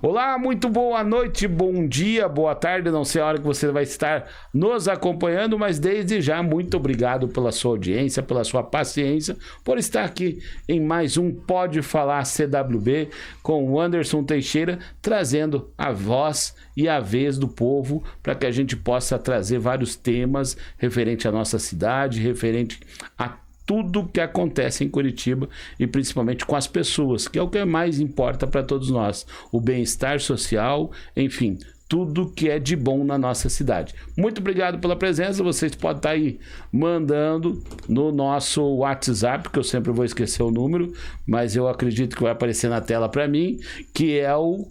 Olá, muito boa noite, bom dia, boa tarde, não sei a hora que você vai estar nos acompanhando, mas desde já, muito obrigado pela sua audiência, pela sua paciência, por estar aqui em mais um Pode Falar CWB com o Anderson Teixeira, trazendo a voz e a vez do povo para que a gente possa trazer vários temas referente à nossa cidade, referente a tudo que acontece em Curitiba e principalmente com as pessoas, que é o que mais importa para todos nós, o bem-estar social, enfim, tudo que é de bom na nossa cidade. Muito obrigado pela presença, vocês podem estar aí mandando no nosso WhatsApp, que eu sempre vou esquecer o número, mas eu acredito que vai aparecer na tela para mim, que é o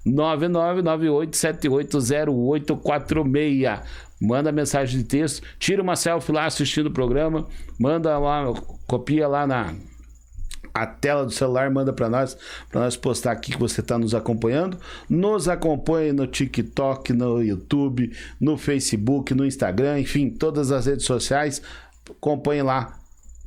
9998780846. Manda mensagem de texto, tira uma selfie lá assistindo o programa, manda lá, copia lá na a tela do celular, manda para nós postar aqui que você está nos acompanhando. Nos acompanhe no TikTok, no YouTube, no Facebook, no Instagram, enfim, todas as redes sociais. Acompanhe lá,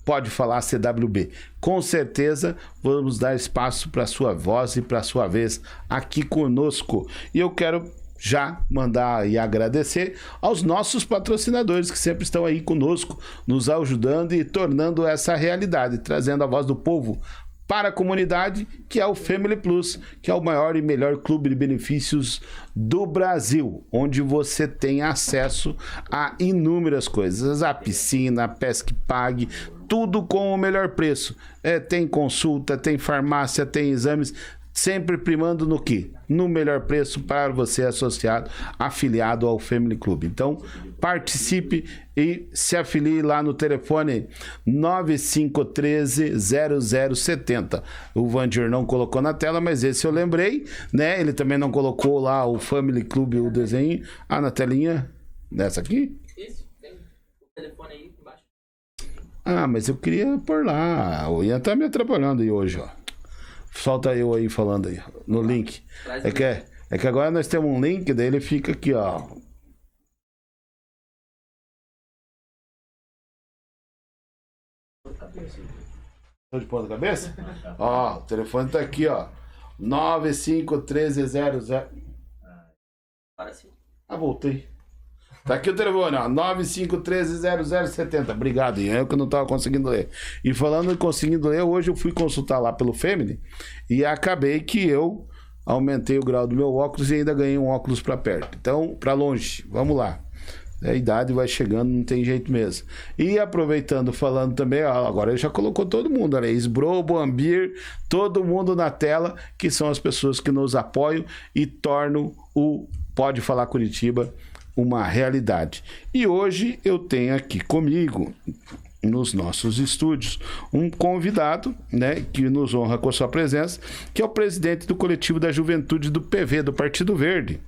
Pode Falar CWB. Com certeza vamos dar espaço para sua voz e para sua vez aqui conosco. E eu quero já mandar e agradecer aos nossos patrocinadores que sempre estão aí conosco, nos ajudando e tornando essa realidade, trazendo a voz do povo para a comunidade, que é o Family Plus, que é o maior e melhor clube de benefícios do Brasil, onde você tem acesso a inúmeras coisas, a piscina, a Pesque Pague, tudo com o melhor preço. Tem consulta, tem farmácia, tem exames, sempre primando no quê? No melhor preço para você associado, afiliado ao Family Club. Então, participe e se afilie lá no telefone 9513-0070. O Vandir não colocou na tela, mas esse eu lembrei, né? Ele também não colocou lá o Family Club, o desenho. Na telinha, nessa aqui? Isso, tem o telefone aí embaixo. Mas eu queria pôr lá. O Ian tá me atrapalhando aí hoje, ó. Solta eu aí falando aí, no link. É que agora nós temos um link, daí ele fica aqui, ó. Tô de ponta cabeça? Ó, o telefone tá aqui, ó. 951300. Agora sim. Voltei. Tá aqui o telefone, ó, 95130070. Obrigado, Ian, eu que não tava conseguindo ler. E falando em conseguindo ler, hoje eu fui consultar lá pelo Family e acabei que eu aumentei o grau do meu óculos e ainda ganhei um óculos para perto. Então, para longe, vamos lá. A idade vai chegando, não tem jeito mesmo. E aproveitando, falando também, ó, agora ele já colocou todo mundo, né? Esbrobo, Ambir, todo mundo na tela, que são as pessoas que nos apoiam e tornam o Pode Falar Curitiba uma realidade. E hoje eu tenho aqui comigo, nos nossos estúdios, um convidado, né, que nos honra com a sua presença, que é o presidente do coletivo da juventude do PV, do Partido Verde,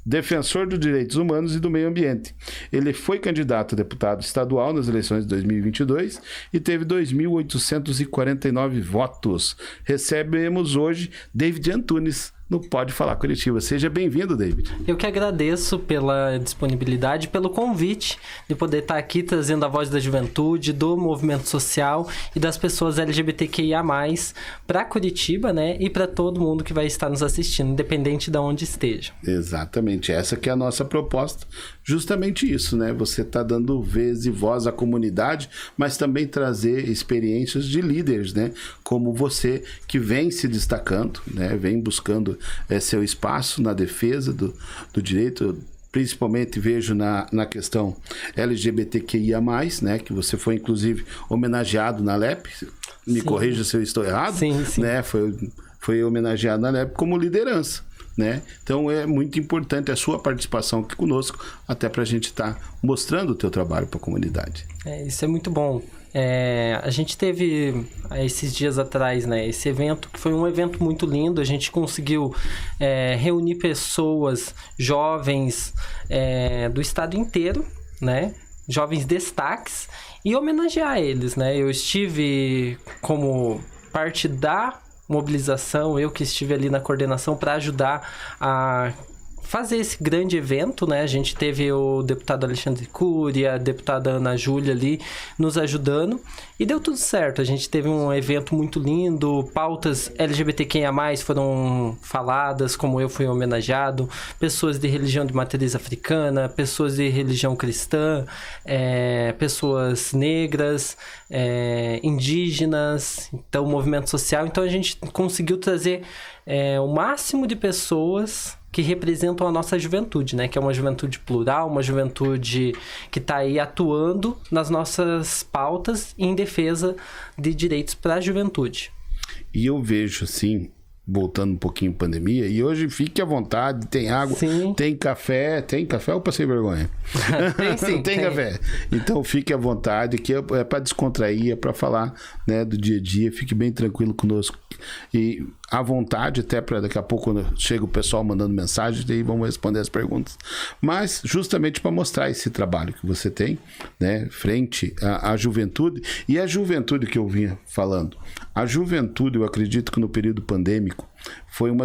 defensor dos direitos humanos e do meio ambiente. Ele foi candidato a deputado estadual nas eleições de 2022 e teve 2.849 votos. Recebemos hoje David Antunes no Pode Falar Curitiba. Seja bem-vindo, David. Eu que agradeço pela disponibilidade, pelo convite de poder estar aqui trazendo a voz da juventude, do movimento social e das pessoas LGBTQIA+, para Curitiba, né? E para todo mundo que vai estar nos assistindo, independente de onde esteja. Exatamente, essa que é a nossa proposta. Justamente isso, né? Você está dando vez e voz à comunidade, mas também trazer experiências de líderes, né? Como você, que vem se destacando, né? Vem buscando seu espaço na defesa do direito, principalmente vejo na questão LGBTQIA+, né? Que você foi, inclusive, homenageado na LEP. Me corrija se eu estou errado. Sim, sim. Né? Foi homenageado na LEP como liderança. Né? Então é muito importante a sua participação aqui conosco, até para a gente estar mostrando o teu trabalho para a comunidade. Isso é muito bom. A gente teve esses dias atrás, né, esse evento, que foi um evento muito lindo. A gente conseguiu reunir pessoas, jovens do estado inteiro, né, jovens destaques, e homenagear eles, né? Eu estive como parte da mobilização, eu que estive ali na coordenação para ajudar a fazer esse grande evento, né? A gente teve o deputado Alexandre Cury, a deputada Ana Júlia ali nos ajudando e deu tudo certo. A gente teve um evento muito lindo, pautas LGBTQIA+, foram faladas, como eu fui homenageado, pessoas de religião de matriz africana, pessoas de religião cristã, pessoas negras, indígenas, então movimento social. Então a gente conseguiu trazer o máximo de pessoas que representam a nossa juventude, né? Que é uma juventude plural, uma juventude que está aí atuando nas nossas pautas em defesa de direitos para a juventude. E eu vejo, assim, voltando um pouquinho à pandemia, e hoje fique à vontade, tem água, Sim. tem café ou passei vergonha? Tem sim. Tem café. Então fique à vontade, que é para descontrair, é para falar, né, do dia a dia, fique bem tranquilo conosco. E à vontade, até para daqui a pouco, quando chega o pessoal mandando mensagem, daí vamos responder as perguntas. Mas justamente para mostrar esse trabalho que você tem, né, frente à juventude. E a juventude que eu vinha falando, a juventude, eu acredito que no período pandêmico foi um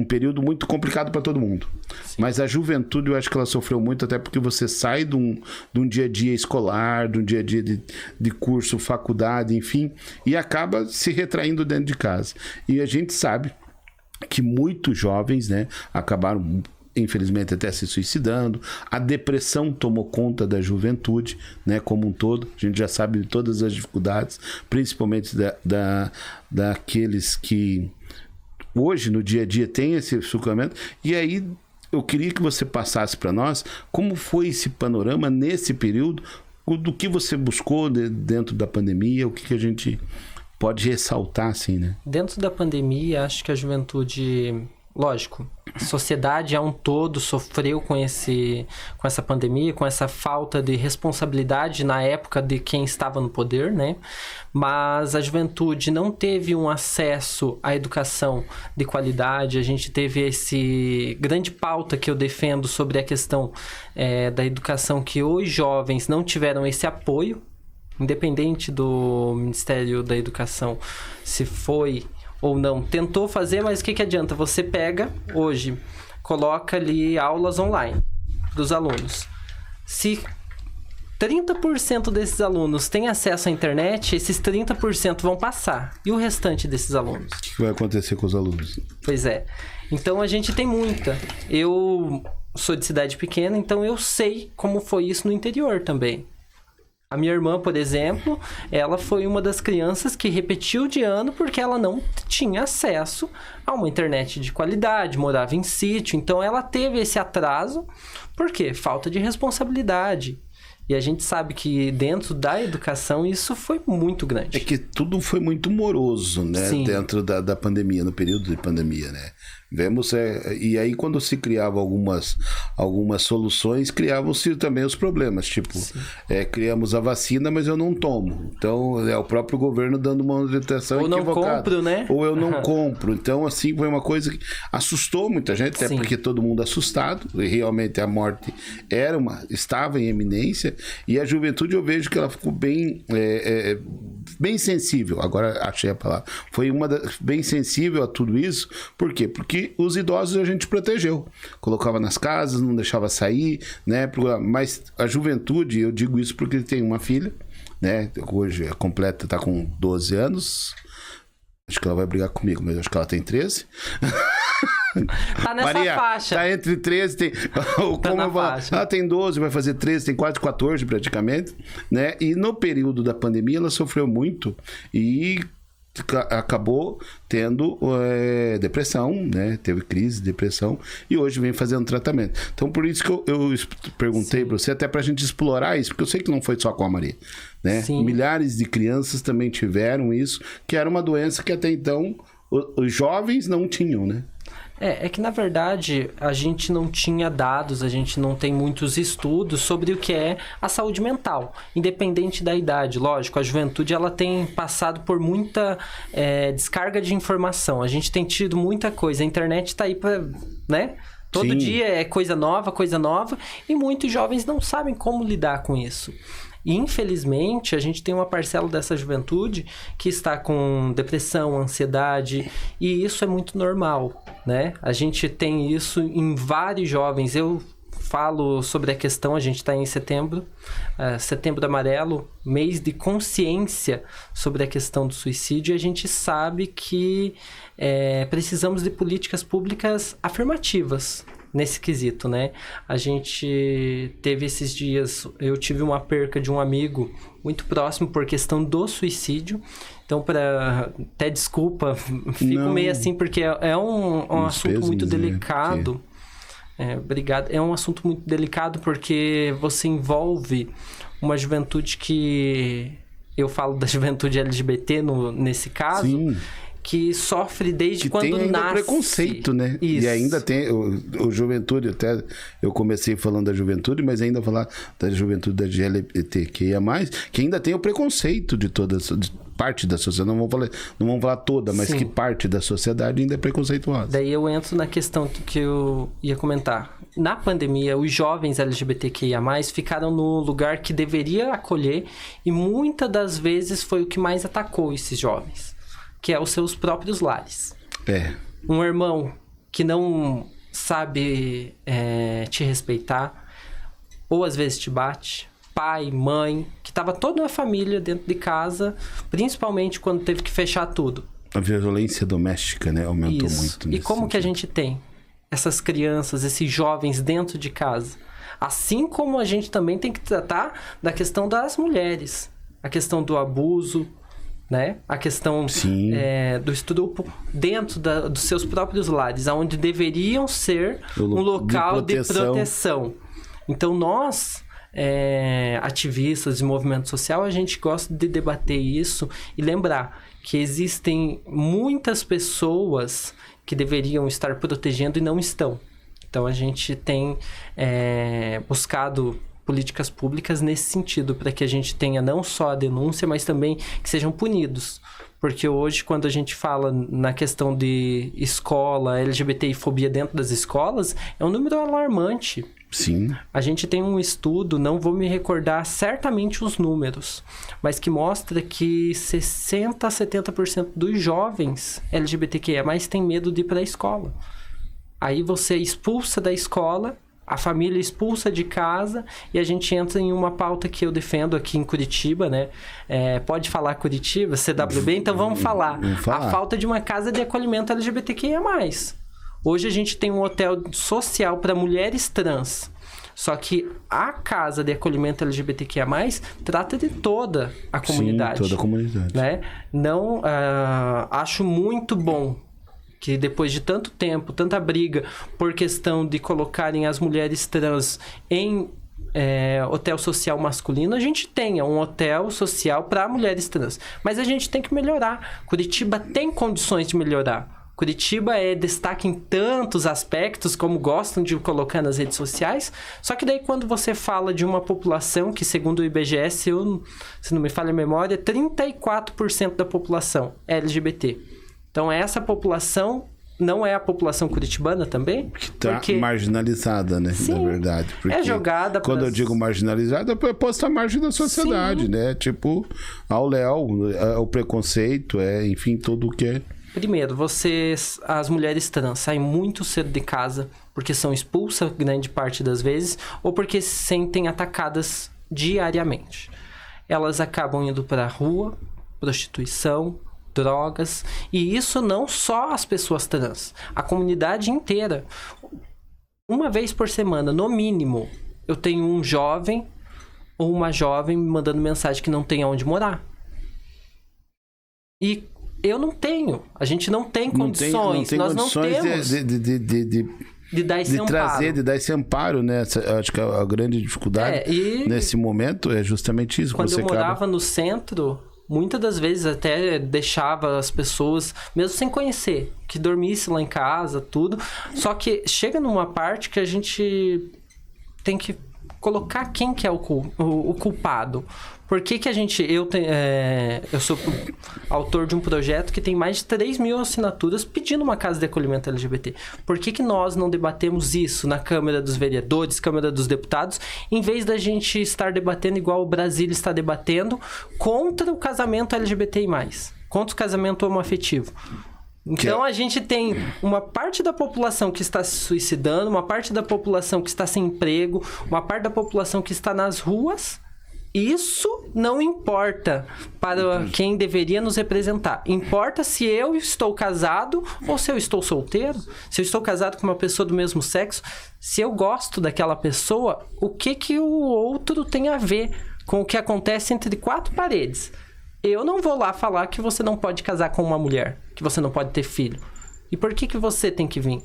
período muito complicado para todo mundo. Sim. Mas a juventude, eu acho que ela sofreu muito, até porque você sai de um dia a dia escolar, de um dia a dia de curso, faculdade, enfim, e acaba se retraindo dentro de casa. E a gente sabe que muitos jovens, né, acabaram, infelizmente, até se suicidando. A depressão tomou conta da juventude, né, como um todo. A gente já sabe de todas as dificuldades, principalmente daqueles que hoje, no dia a dia, tem esse suplemento. E aí, eu queria que você passasse para nós como foi esse panorama nesse período, do que você buscou dentro da pandemia, o que a gente pode ressaltar, assim, né? Dentro da pandemia, acho que a juventude... Lógico, a sociedade a um todo sofreu com essa pandemia, com essa falta de responsabilidade na época de quem estava no poder, né? Mas a juventude não teve um acesso à educação de qualidade. A gente teve esse grande pauta que eu defendo sobre a questão da educação, que os jovens não tiveram esse apoio, independente do Ministério da Educação, se foi... ou não, tentou fazer, mas o que adianta? Você pega hoje, coloca ali aulas online para os alunos. Se 30% desses alunos têm acesso à internet, esses 30% vão passar. E o restante desses alunos? O que vai acontecer com os alunos? Pois é. Então a gente tem muita. Eu sou de cidade pequena, então eu sei como foi isso no interior também. A minha irmã, por exemplo, ela foi uma das crianças que repetiu de ano porque ela não tinha acesso a uma internet de qualidade, morava em sítio. Então, ela teve esse atraso. Por quê? Falta de responsabilidade. E a gente sabe que dentro da educação isso foi muito grande. É que tudo foi muito moroso, né? Sim. Dentro da pandemia, no período de pandemia, né? Vemos, e aí quando se criava algumas soluções, criavam-se também os problemas, tipo, criamos a vacina, mas eu não tomo. Então, é o próprio governo dando uma orientação equivocada. Ou não compro, né? Ou eu não compro. Então, assim, foi uma coisa que assustou muita gente, até porque todo mundo assustado, e realmente a morte estava em eminência, e a juventude eu vejo que ela ficou bem sensível, agora achei a palavra, foi bem sensível a tudo isso. Por quê? Porque os idosos a gente protegeu, colocava nas casas, não deixava sair, né? Mas a juventude, eu digo isso porque tem uma filha, né? Hoje a completa está com 12 anos, acho que ela vai brigar comigo, mas acho que ela tem 13. Tá nessa Maria, faixa. Tá entre 13, tem... Como eu falo, ela tem 12, vai fazer 13, tem quase 14 praticamente, né? E no período da pandemia ela sofreu muito e acabou tendo depressão, né? Teve crise, depressão, e hoje vem fazendo tratamento. Então, por isso que eu perguntei para você, até para a gente explorar isso, porque eu sei que não foi só com a Maria, né? Sim. Milhares de crianças também tiveram isso, que era uma doença que até então os jovens não tinham, né? É que na verdade a gente não tinha dados, a gente não tem muitos estudos sobre o que é a saúde mental, independente da idade. Lógico, a juventude ela tem passado por muita descarga de informação, a gente tem tido muita coisa, a internet está aí para, né? Todo dia é coisa nova, e muitos jovens não sabem como lidar com isso. E, infelizmente, a gente tem uma parcela dessa juventude que está com depressão, ansiedade, e isso é muito normal, né? A gente tem isso em vários jovens. Eu falo sobre a questão, a gente está em setembro, setembro amarelo, mês de consciência sobre a questão do suicídio, e a gente sabe que precisamos de políticas públicas afirmativas nesse quesito, né? A gente teve esses dias, eu tive uma perca de um amigo muito próximo por questão do suicídio. Então, até desculpa, fico meio assim, porque é um assunto muito delicado. Obrigado. É um assunto muito delicado porque você envolve uma juventude que... Eu falo da juventude LGBT nesse caso... Sim. Que sofre desde quando nasce. Que tem ainda preconceito, né? Isso. E ainda tem o juventude, até eu comecei falando da juventude, mas ainda falar da juventude da LGBTQIA+, que ainda tem o preconceito de toda parte da sociedade. Não vamos falar toda, mas Sim. Que parte da sociedade ainda é preconceituosa. Daí eu entro na questão que eu ia comentar. Na pandemia, os jovens LGBTQIA+, ficaram no lugar que deveria acolher e muitas das vezes foi o que mais atacou esses jovens. Que é os seus próprios lares. Um irmão que não sabe te respeitar, ou às vezes te bate, pai, mãe, que estava toda a família dentro de casa, principalmente quando teve que fechar tudo. A violência doméstica, né, aumentou muito. E como que a gente tem essas crianças, esses jovens dentro de casa? Assim como a gente também tem que tratar da questão das mulheres, a questão do abuso, né? A questão do estupro dentro dos seus próprios lares, onde deveriam ser um local de proteção. Então, nós, ativistas de movimento social, a gente gosta de debater isso e lembrar que existem muitas pessoas que deveriam estar protegendo e não estão. Então, a gente tem buscado políticas públicas nesse sentido, para que a gente tenha não só a denúncia, mas também que sejam punidos. Porque hoje, quando a gente fala na questão de escola, LGBTI-fobia dentro das escolas, é um número alarmante. Sim. A gente tem um estudo, não vou me recordar certamente os números, mas que mostra que 60% a 70% dos jovens LGBTQIA+, têm medo de ir para a escola. Aí você expulsa da escola, a família expulsa de casa e a gente entra em uma pauta que eu defendo aqui em Curitiba, né? Pode falar Curitiba, CWB? Então vamos falar. A falta de uma casa de acolhimento LGBTQIA+. Hoje a gente tem um hotel social para mulheres trans. Só que a casa de acolhimento LGBTQIA+, trata de toda a comunidade. Sim, toda a comunidade. Né? Não, acho muito bom que depois de tanto tempo, tanta briga por questão de colocarem as mulheres trans em hotel social masculino, a gente tenha um hotel social para mulheres trans. Mas a gente tem que melhorar. Curitiba tem condições de melhorar. Curitiba é destaque em tantos aspectos, como gostam de colocar nas redes sociais. Só que daí quando você fala de uma população que, segundo o IBGE, se não me falha a memória, 34% da população é LGBT. Então, essa população não é a população curitibana também? Que está marginalizada, né? Sim, na verdade. Porque jogada quando eu digo marginalizada, é posta à margem da sociedade, Sim. né? Tipo, ao léu, o preconceito, enfim, tudo o que é. Primeiro, as mulheres trans saem muito cedo de casa porque são expulsas grande parte das vezes ou porque se sentem atacadas diariamente. Elas acabam indo para a rua, prostituição, drogas, e isso não só as pessoas trans, a comunidade inteira. Uma vez por semana, no mínimo, eu tenho um jovem ou uma jovem me mandando mensagem que não tem aonde morar. E eu não tenho. A gente não tem condições. Nós não temos de dar esse amparo. De dar esse amparo, né? Acho que a grande dificuldade nesse momento é justamente isso. Quando eu morava no centro, muitas das vezes até deixava as pessoas, mesmo sem conhecer, que dormisse lá em casa, tudo. Só que chega numa parte que a gente tem que colocar quem que é o culpado. Por que que eu sou autor de um projeto que tem mais de 3 mil assinaturas pedindo uma casa de acolhimento LGBT. Por que que nós não debatemos isso na Câmara dos Vereadores, Câmara dos Deputados, em vez da gente estar debatendo igual o Brasil está debatendo contra o casamento LGBTI+, contra o casamento homoafetivo? Então a gente tem uma parte da população que está se suicidando, uma parte da população que está sem emprego, uma parte da população que está nas ruas. Isso não importa para quem deveria nos representar. Importa se eu estou casado ou se eu estou solteiro. Se eu estou casado com uma pessoa do mesmo sexo, se eu gosto daquela pessoa, o que o outro tem a ver com o que acontece entre 4 paredes? Eu não vou lá falar que você não pode casar com uma mulher, que você não pode ter filho. E por que você tem que vir?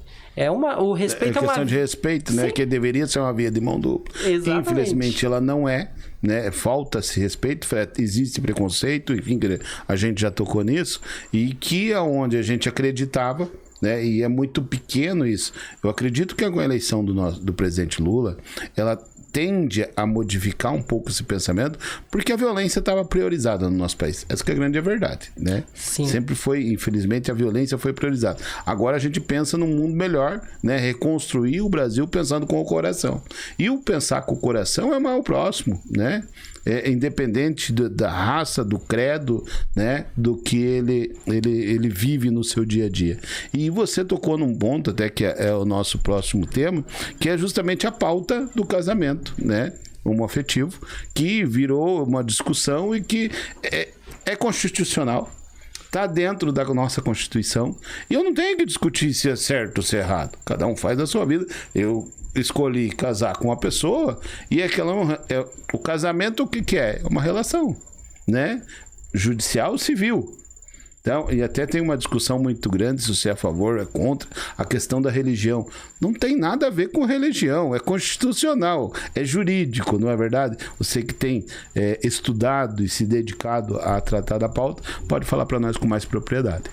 O respeito é questão de respeito, né? Sim. Que deveria ser uma via de mão dupla. Exatamente. Infelizmente ela não é, né? Falta-se respeito, existe preconceito, enfim, a gente já tocou nisso, e que aonde a gente acreditava, né? E é muito pequeno isso. Eu acredito que a eleição do presidente Lula, ela tende a modificar um pouco esse pensamento, porque a violência estava priorizada no nosso país. Essa que é a grande verdade, né? Sim. Sempre foi, infelizmente, a violência foi priorizada. Agora a gente pensa num mundo melhor, né? Reconstruir o Brasil pensando com o coração. E o pensar com o coração é amar o próximo, né? Independente da raça, do credo, né? Do que ele vive no seu dia a dia. E você tocou num ponto, até que é o nosso próximo tema, que é justamente a pauta do casamento, né? Homoafetivo, que virou uma discussão e que é constitucional. Está dentro da nossa Constituição. E eu não tenho que discutir se é certo ou se é errado. Cada um faz da sua vida. Eu escolhi casar com uma pessoa e o casamento o que é? É uma relação, né? Judicial, civil. Então, e até tem uma discussão muito grande se você é a favor ou é contra a questão da religião. Não tem nada a ver com religião, é constitucional, é jurídico, não é verdade? Você que tem estudado e se dedicado a tratar da pauta, pode falar para nós com mais propriedade.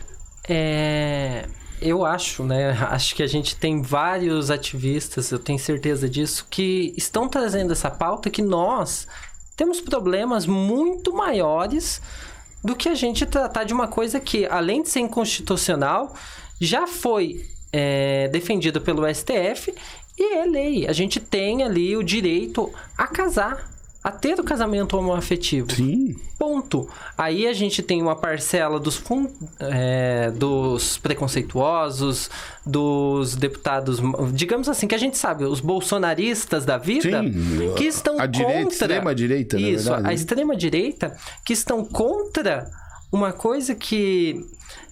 Eu acho, né? Acho que a gente tem vários ativistas, eu tenho certeza disso, que estão trazendo essa pauta que nós temos problemas muito maiores do que a gente tratar de uma coisa que, além de ser inconstitucional, já foi defendido pelo STF e é lei. A gente tem ali o direito a casar, a ter o casamento homoafetivo. Sim. Ponto. Aí a gente tem uma parcela dos preconceituosos, dos deputados, digamos assim, que a gente sabe, os bolsonaristas da vida, sim, que estão contra... A extrema-direita, na isso, verdade. A extrema-direita, que estão contra uma coisa que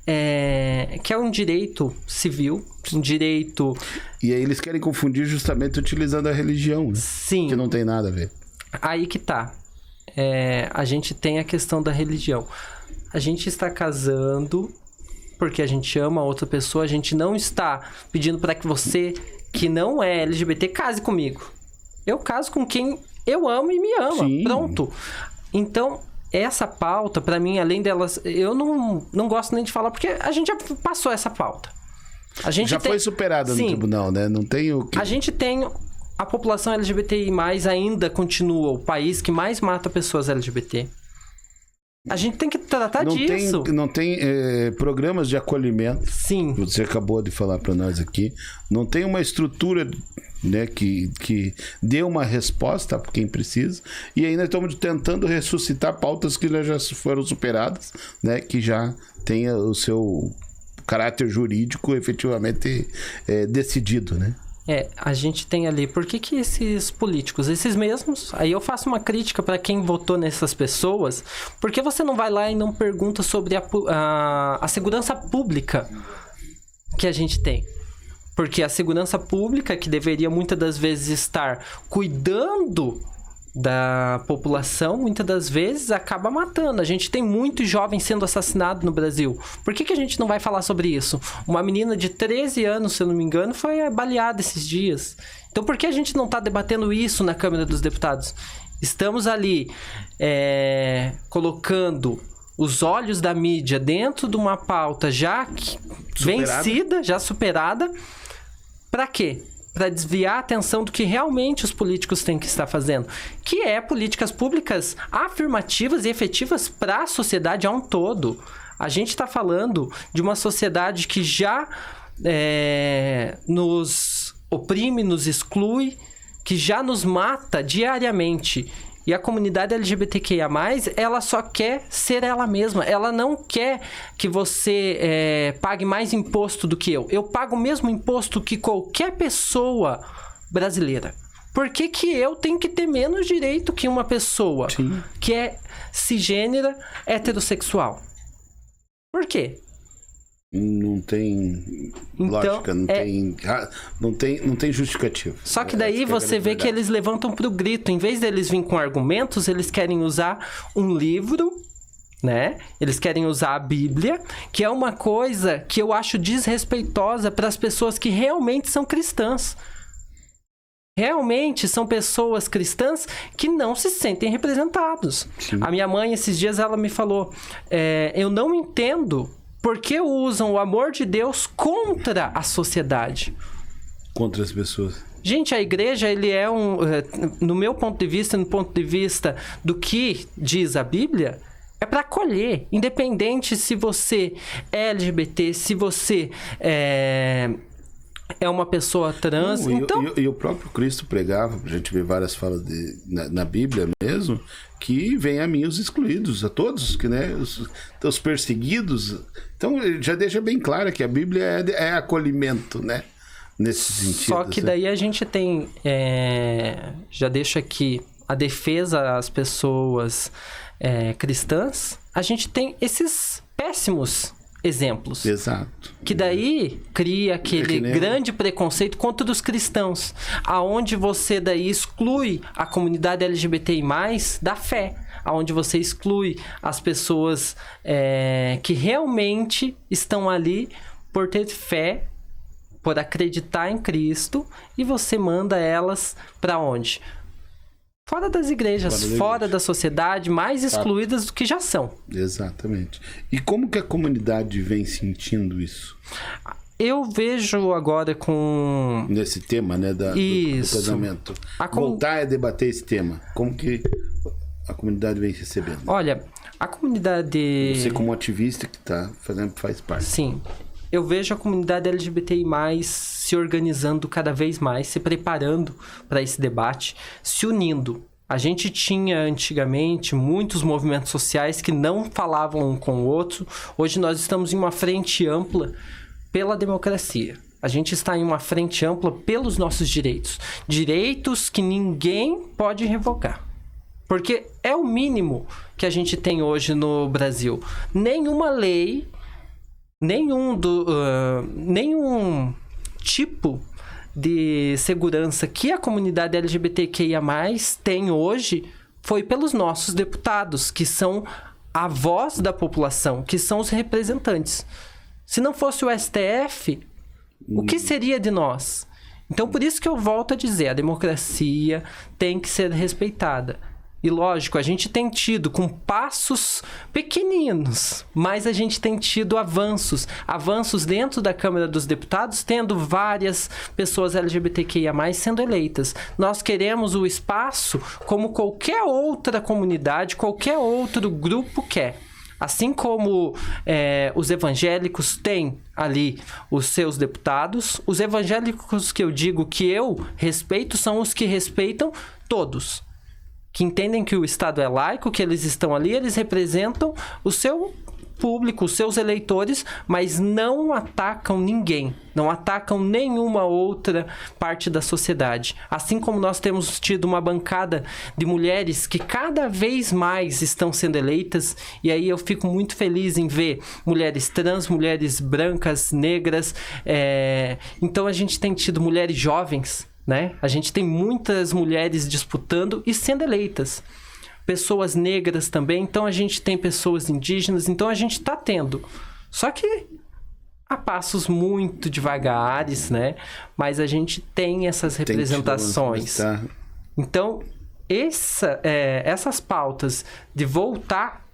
é um direito civil, um direito... E aí eles querem confundir justamente utilizando a religião, né? Sim. Que não tem nada a ver. Aí que tá. A gente tem a questão da religião. A gente está casando porque a gente ama a outra pessoa. A gente não está pedindo para que você, que não é LGBT, case comigo. Eu caso com quem eu amo e me ama. Sim. Pronto. Então, essa pauta, para mim, além delas... Eu não gosto nem de falar, porque a gente já passou essa pauta. A gente já foi superada no tribunal, né? Não tem o que... A gente tem... A população LGBTI+, ainda continua o país que mais mata pessoas LGBT. A gente tem que tratar disso. Não tem programas de acolhimento. Sim. Você acabou de falar para nós aqui. Não tem uma estrutura, né, que dê uma resposta para quem precisa. E ainda estamos tentando ressuscitar pautas que já foram superadas, né, que já tenha o seu caráter jurídico efetivamente decidido, né? A gente tem ali, por que esses políticos, esses mesmos, aí eu faço uma crítica para quem votou nessas pessoas, por que você não vai lá e não pergunta sobre a segurança pública que a gente tem? Porque a segurança pública, que deveria muitas das vezes estar cuidando da população, muitas das vezes acaba matando. A gente tem muitos jovens sendo assassinados no Brasil. Por que a gente não vai falar sobre isso? Uma menina de 13 anos, se eu não me engano, foi baleada esses dias. Então por que a gente não está debatendo isso na Câmara dos Deputados? Estamos ali colocando os olhos da mídia dentro de uma pauta já vencida, já superada. Para quê? para desviar a atenção do que realmente os políticos têm que estar fazendo, que é políticas públicas afirmativas e efetivas para a sociedade a um todo. A gente está falando de uma sociedade que já nos oprime, nos exclui, que já nos mata diariamente. E a comunidade LGBTQIA+, ela só quer ser ela mesma. Ela não quer que você pague mais imposto do que eu. Eu pago o mesmo imposto que qualquer pessoa brasileira. Por que que eu tenho que ter menos direito que uma pessoa que é cisgênera, heterossexual? Por quê? Não tem lógica, não tem justificativa. Só que daí você vê que eles levantam pro grito. Em vez deles virem com argumentos, eles querem usar um livro, né? Eles querem usar a Bíblia, que é uma coisa que eu acho desrespeitosa para as pessoas que realmente são cristãs. Realmente são pessoas cristãs que não se sentem representados. Sim. A minha mãe, esses dias, ela me falou, eu não entendo por que usam o amor de Deus contra a sociedade. Contra as pessoas. Gente, a igreja, ele é no meu ponto de vista, no ponto de vista do que diz a Bíblia, é para acolher. Independente se você é LGBT, se você é uma pessoa trans. E o próprio Cristo pregava, a gente vê várias falas na Bíblia mesmo, que vem a mim os excluídos, a todos, que, né, os perseguidos. Então, já deixa bem claro que a Bíblia é acolhimento, né? Nesse sentido. Só que daí a gente tem, já deixa aqui a defesa às pessoas cristãs, a gente tem esses péssimos exemplos. Exato. Que daí cria aquele grande preconceito contra os cristãos, aonde você daí exclui a comunidade LGBTI+, da fé, aonde você exclui as pessoas que realmente estão ali por ter fé, por acreditar em Cristo, e você manda elas para onde? Fora das igrejas, fora da sociedade, mais excluídas do que já são. Exatamente. E como que a comunidade vem sentindo isso? Eu vejo agora com... Nesse tema, né, do casamento. Voltar a debater esse tema. Como que a comunidade vem recebendo? Olha, a comunidade... Você como ativista que está fazendo, faz parte. Sim. Eu vejo a comunidade LGBTI+, se organizando cada vez mais, se preparando para esse debate, se unindo. A gente tinha antigamente muitos movimentos sociais que não falavam um com o outro. Hoje nós estamos em uma frente ampla pela democracia. A gente está em uma frente ampla pelos nossos direitos. Direitos que ninguém pode revogar. Porque é o mínimo que a gente tem hoje no Brasil. Nenhuma lei... Nenhum tipo de segurança que a comunidade LGBTQIA+, tem hoje foi pelos nossos deputados, que são a voz da população, que são os representantes. Se não fosse o STF, o que seria de nós? Então, por isso que eu volto a dizer, a democracia tem que ser respeitada. E lógico, a gente tem tido com passos pequeninos, mas a gente tem tido avanços dentro da Câmara dos Deputados, tendo várias pessoas LGBTQIA+, sendo eleitas. Nós queremos o espaço como qualquer outra comunidade, qualquer outro grupo quer. Assim como os evangélicos têm ali os seus deputados, os evangélicos que eu digo que eu respeito são os que respeitam todos. Que entendem que o Estado é laico, que eles estão ali, eles representam o seu público, os seus eleitores, mas não atacam ninguém, não atacam nenhuma outra parte da sociedade. Assim como nós temos tido uma bancada de mulheres que cada vez mais estão sendo eleitas, e aí eu fico muito feliz em ver mulheres trans, mulheres brancas, negras, então a gente tem tido mulheres jovens, né? A gente tem muitas mulheres disputando e sendo eleitas. Pessoas negras também. Então, a gente tem pessoas indígenas. Então, a gente está tendo. Só que a passos muito devagares, né? Mas a gente tem essas representações. Então, essas pautas de voltar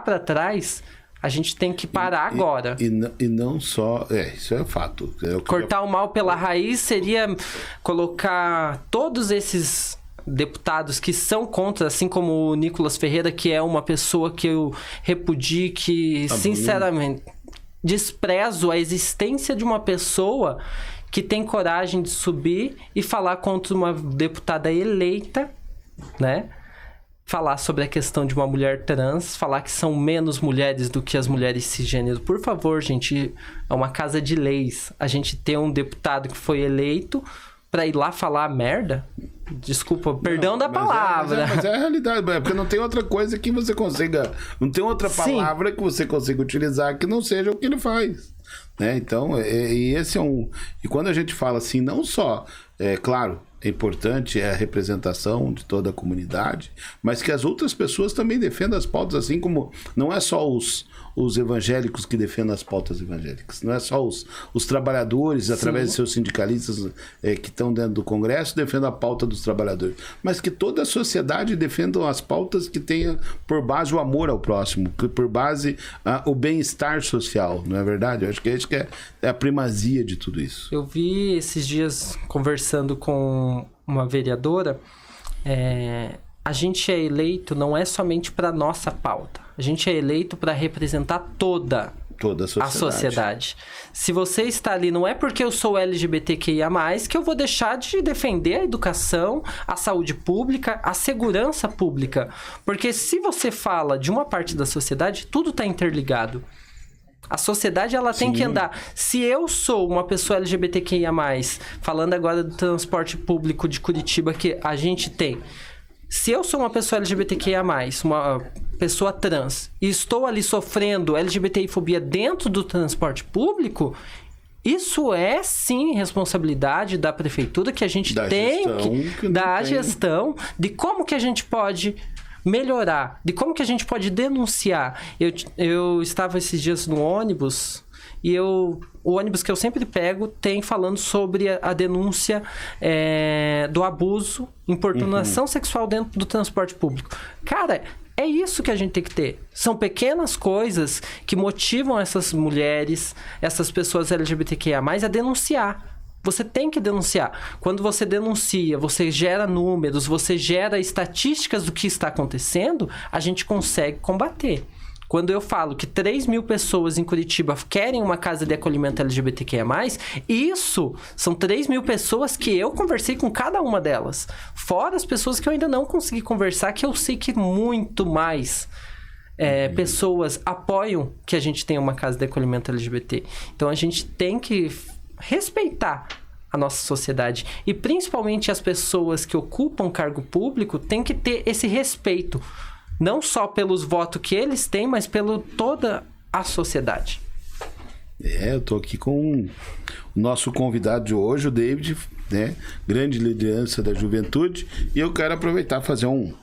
para trás, A gente tem que parar agora. E não só... isso é fato. Cortar o mal pela raiz seria colocar todos esses deputados que são contra, assim como o Nicolas Ferreira, que é uma pessoa que eu repudio, que sinceramente desprezo a existência de uma pessoa que tem coragem de subir e falar contra uma deputada eleita, né? Falar sobre a questão de uma mulher trans, falar que são menos mulheres do que as mulheres cisgênero. Por favor, gente, é uma casa de leis. A gente ter um deputado que foi eleito pra ir lá falar merda? Desculpa, perdão da palavra. Mas é a realidade, porque não tem outra coisa que você consiga... Não tem outra palavra que você consiga utilizar que não seja o que ele faz. Né? Então, e esse é um... E quando a gente fala assim, não só... claro, é importante a representação de toda a comunidade, mas que as outras pessoas também defendam as pautas, assim como não é só os evangélicos que defendem as pautas evangélicas, não é só os trabalhadores, através de seus sindicalistas que estão dentro do Congresso, defendam a pauta dos trabalhadores, mas que toda a sociedade defenda as pautas que tenham por base o amor ao próximo, que por base o bem-estar social, não é verdade? Eu acho que isso que é a primazia de tudo isso. Eu vi esses dias conversando com uma vereadora, a gente é eleito não é somente para nossa pauta, a gente é eleito para representar toda a sociedade. Se você está ali, não é porque eu sou LGBTQIA+, que eu vou deixar de defender a educação, a saúde pública, a segurança pública. Porque se você fala de uma parte da sociedade, tudo está interligado. A sociedade, ela tem que andar. Se eu sou uma pessoa LGBTQIA+, falando agora do transporte público de Curitiba que a gente tem. Se eu sou uma pessoa LGBTQIA+, uma pessoa trans, e estou ali sofrendo LGBTI-fobia dentro do transporte público, isso é sim responsabilidade da prefeitura, que a gente tem da gestão, de como que a gente pode melhorar, de como que a gente pode denunciar. Eu estava esses dias no ônibus e o ônibus que eu sempre pego tem falando sobre a denúncia do abuso, importunação sexual dentro do transporte público. Cara, é isso que a gente tem que ter. São pequenas coisas que motivam essas mulheres, essas pessoas LGBTQIA+, a denunciar. Você tem que denunciar. Quando você denuncia, você gera números, você gera estatísticas do que está acontecendo, a gente consegue combater. Quando eu falo que 3.000 pessoas em Curitiba querem uma casa de acolhimento LGBTQIA+, isso são 3.000 pessoas que eu conversei com cada uma delas. Fora as pessoas que eu ainda não consegui conversar, que eu sei que muito mais pessoas apoiam que a gente tenha uma casa de acolhimento LGBT. Então a gente tem que respeitar a nossa sociedade. E principalmente as pessoas que ocupam cargo público têm que ter esse respeito. Não só pelos votos que eles têm, mas pela toda a sociedade. Eu tô aqui com o nosso convidado de hoje, o David, né? Grande liderança da juventude. E eu quero aproveitar e fazer um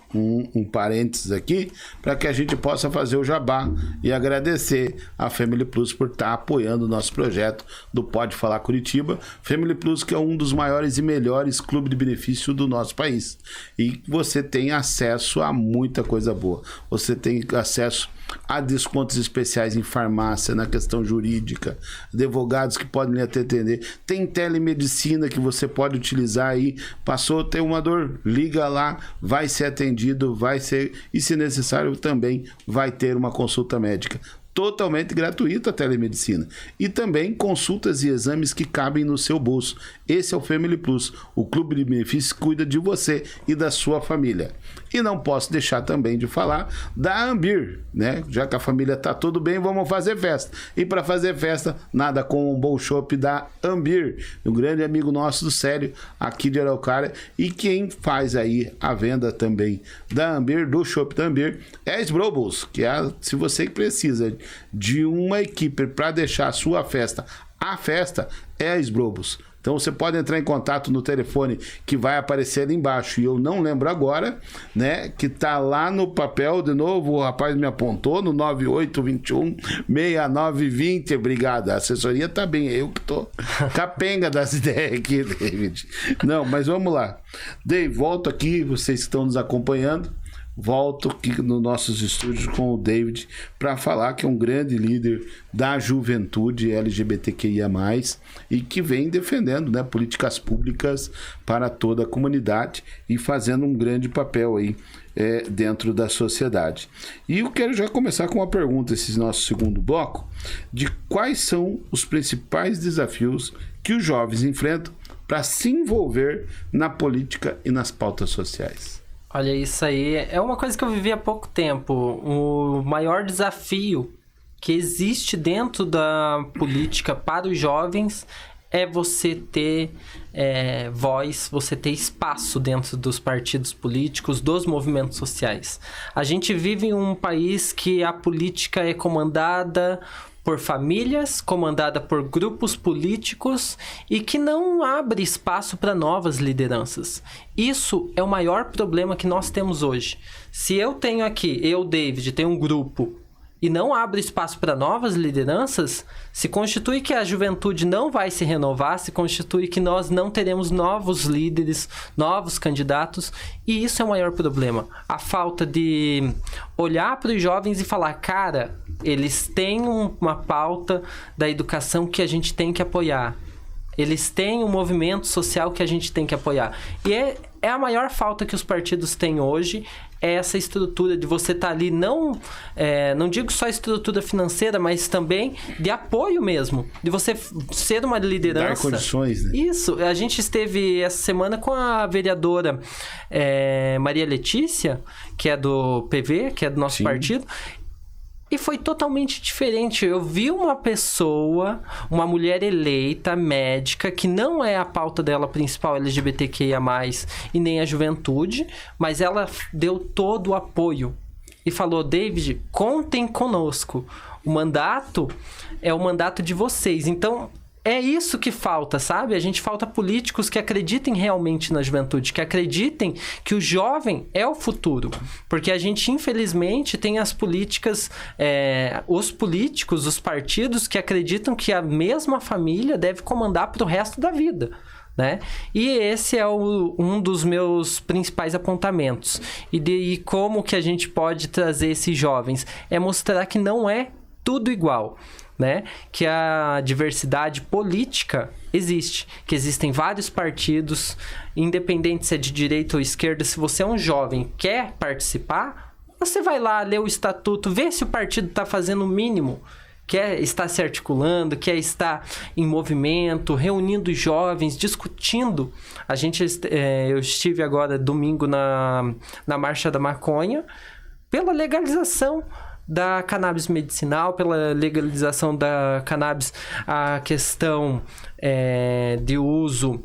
parênteses aqui para que a gente possa fazer o jabá e agradecer a Family Plus por estar apoiando o nosso projeto do Pode Falar Curitiba. Family Plus, que é um dos maiores e melhores clubes de benefício do nosso país. E você tem acesso a muita coisa boa. Você tem acesso a descontos especiais em farmácia, na questão jurídica, advogados que podem lhe atender. Tem telemedicina que você pode utilizar aí. Passou a ter uma dor, liga lá, vai ser atendido, vai ser, e se necessário também vai ter uma consulta médica. Totalmente gratuita a telemedicina. E também consultas e exames que cabem no seu bolso. Esse é o Family Plus. O Clube de Benefícios cuida de você e da sua família. E não posso deixar também de falar da Ambir, né? Já que a família tá tudo bem, vamos fazer festa. E para fazer festa, nada com um bom chopp da Ambir, um grande amigo nosso do Sério, aqui de Araucária, e quem faz aí a venda também da Ambir, do chopp da Ambir, é a Sbrobos, que é, se você precisa de uma equipe para deixar a sua festa, a festa é a Sbrobos. Então você pode entrar em contato no telefone que vai aparecer ali embaixo, e eu não lembro agora, né, que tá lá no papel, de novo, o rapaz me apontou, no 9821-6920, obrigado, a assessoria tá bem, eu que tô capenga das ideias aqui, David. Não, mas vamos lá. David, volto aqui, vocês que estão nos acompanhando, volto aqui nos nossos estúdios com o David para falar que é um grande líder da juventude LGBTQIA+, e que vem defendendo, né, políticas públicas para toda a comunidade e fazendo um grande papel aí dentro da sociedade. E eu quero já começar com uma pergunta, esse nosso segundo bloco, de quais são os principais desafios que os jovens enfrentam para se envolver na política e nas pautas sociais. Olha, isso aí é uma coisa que eu vivi há pouco tempo. O maior desafio que existe dentro da política para os jovens é você ter voz, você ter espaço dentro dos partidos políticos, dos movimentos sociais. A gente vive em um país que a política é comandada por famílias, comandada por grupos políticos e que não abre espaço para novas lideranças. Isso é o maior problema que nós temos hoje. Se eu tenho aqui, David, tenho um grupo e não abre espaço para novas lideranças, se constitui que a juventude não vai se renovar, se constitui que nós não teremos novos líderes, novos candidatos, e isso é o maior problema. A falta de olhar para os jovens e falar, cara, eles têm uma pauta da educação que a gente tem que apoiar. Eles têm um movimento social que a gente tem que apoiar. E é a maior falta que os partidos têm hoje, é essa estrutura de você estar ali, não digo só estrutura financeira, mas também de apoio mesmo, de você ser uma liderança. Dar condições, né? Isso, a gente esteve essa semana com a vereadora Maria Letícia, que é do PV, que é do nosso partido, e foi totalmente diferente. Eu vi uma pessoa, uma mulher eleita, médica, que não é a pauta dela principal LGBTQIA+, e nem a juventude, mas ela deu todo o apoio. E falou, David, contem conosco. O mandato é o mandato de vocês. Então, é isso que falta, sabe? A gente falta políticos que acreditem realmente na juventude, que acreditem que o jovem é o futuro. Porque a gente, infelizmente, tem as políticas, os políticos, os partidos que acreditam que a mesma família deve comandar para o resto da vida, né? E esse é um dos meus principais apontamentos. E como que a gente pode trazer esses jovens? É mostrar que não é tudo igual, né? Que a diversidade política existe, que existem vários partidos, independente se é de direita ou esquerda. Se você é um jovem, quer participar, você vai lá ler o estatuto, ver se o partido está fazendo o mínimo, quer estar se articulando, quer estar em movimento, reunindo jovens, discutindo. Eu estive agora domingo na Marcha da Maconha pela legalização da cannabis medicinal, pela legalização da cannabis, a questão de uso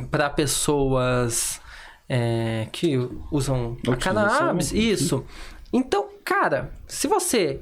para pessoas que usam a cannabis, isso. Então, cara, se você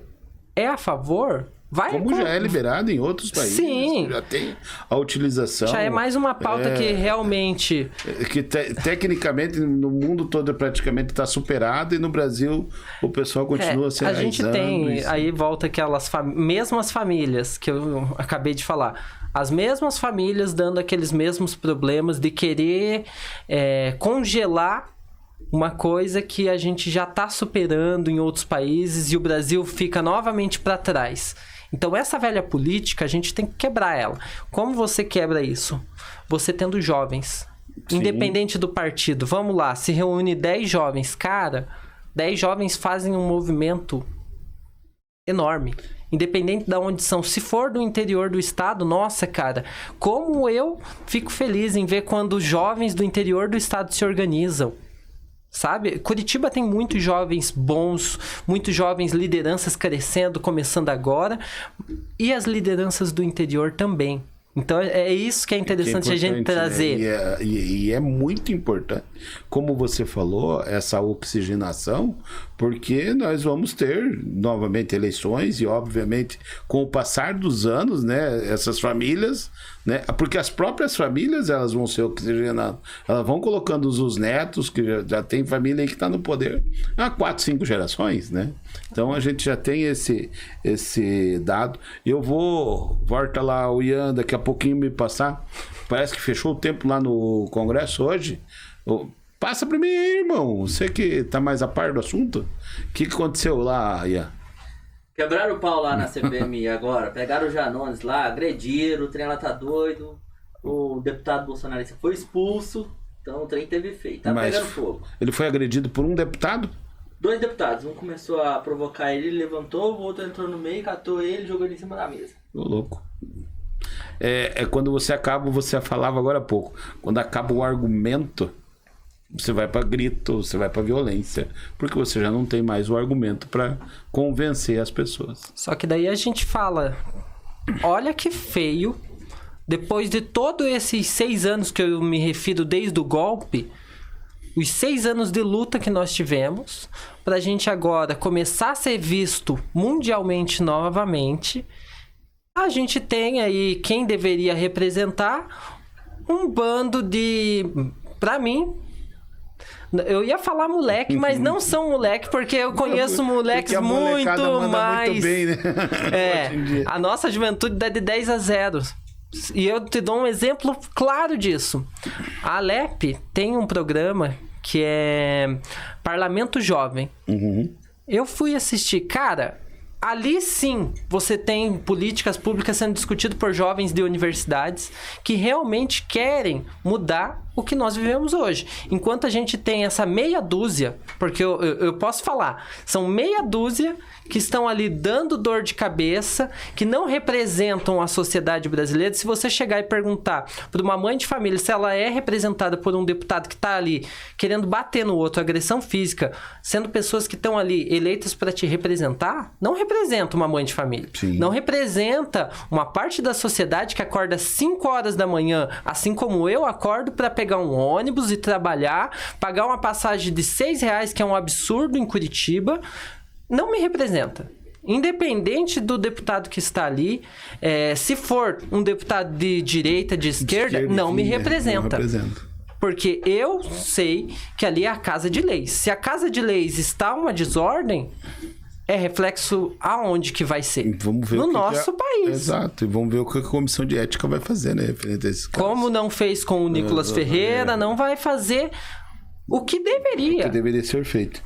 é a favor, vai... Como já é liberado em outros países. Sim. Já tem a utilização. Já é mais uma pauta que realmente... Que tecnicamente no mundo todo praticamente está superado, e no Brasil o pessoal continua se enraizando. A gente tem, aí volta aquelas mesmas famílias que eu acabei de falar. As mesmas famílias dando aqueles mesmos problemas de querer congelar uma coisa que a gente já está superando em outros países e o Brasil fica novamente para trás. Então, essa velha política, a gente tem que quebrar ela. Como você quebra isso? Você tendo jovens. Sim. Independente do partido. Vamos lá, se reúne 10 jovens. Cara, 10 jovens fazem um movimento enorme. Independente de onde são. Se for do interior do estado, nossa, cara, como eu fico feliz em ver quando os jovens do interior do estado se organizam. Sabe? Curitiba tem muitos jovens bons, muitos jovens lideranças crescendo, começando agora, e as lideranças do interior também. Então é isso que é interessante a gente trazer. Né? E é muito importante, como você falou, essa oxigenação, porque nós vamos ter novamente eleições e, obviamente, com o passar dos anos, né, essas famílias, né, porque as próprias famílias elas vão ser oxigenadas, elas vão colocando os netos, que já tem família aí que está no poder há 4, 5 gerações, né? Então a gente já tem esse dado. Volta lá o Ian, daqui a pouquinho me passar, parece que fechou o tempo lá no Congresso hoje. Passa pra mim aí, irmão. Você que tá mais a par do assunto. O que aconteceu lá, Ian? Quebraram o pau lá na CPMI agora. Pegaram o Janones lá, agrediram, o trem lá tá doido. O deputado bolsonarista foi expulso. Então o trem teve feito. Tá pegando fogo. Ele foi agredido por um deputado? 2 deputados. Um começou a provocar ele levantou. O outro entrou no meio, catou ele e jogou ele em cima da mesa. Ô, louco. É quando você falava agora há pouco. Quando acaba o argumento... Você vai para grito, você vai para violência, porque você já não tem mais o argumento para convencer as pessoas. Só que daí a gente fala, olha que feio, depois de todos esses 6 anos que eu me refiro desde o golpe, os 6 anos de luta que nós tivemos, para a gente agora começar a ser visto mundialmente novamente, a gente tem aí quem deveria representar um bando de, para mim... Eu ia falar moleque, mas não são moleque, porque eu conheço moleques muito mais... Muito bem, né? A nossa juventude dá de 10 a 0. E eu te dou um exemplo claro disso. A Alep tem um programa que é Parlamento Jovem. Uhum. Eu fui assistir. Cara, ali sim você tem políticas públicas sendo discutidas por jovens de universidades que realmente querem mudar o que nós vivemos hoje. Enquanto a gente tem essa meia dúzia, porque eu posso falar, são meia dúzia que estão ali dando dor de cabeça, que não representam a sociedade brasileira. Se você chegar e perguntar para uma mãe de família se ela é representada por um deputado que está ali querendo bater no outro, agressão física, sendo pessoas que estão ali eleitas para te representar, não representa uma mãe de família. Sim. Não representa uma parte da sociedade que acorda às 5 horas da manhã, assim como eu acordo para pegar um ônibus e trabalhar, pagar uma passagem de R$6, que é um absurdo em Curitiba, não me representa. Independente do deputado que está ali, se for um deputado de direita, de esquerda, não me representa. Não representa. Porque eu sei que ali é a casa de leis. Se a casa de leis está uma desordem, é reflexo aonde que vai ser? Vamos ver no nosso país. Exato. E vamos ver o que a comissão de ética vai fazer, né? Referente a esses casos. Como não fez com o Nicolas Ferreira, não vai fazer o que deveria. O que deveria ser feito.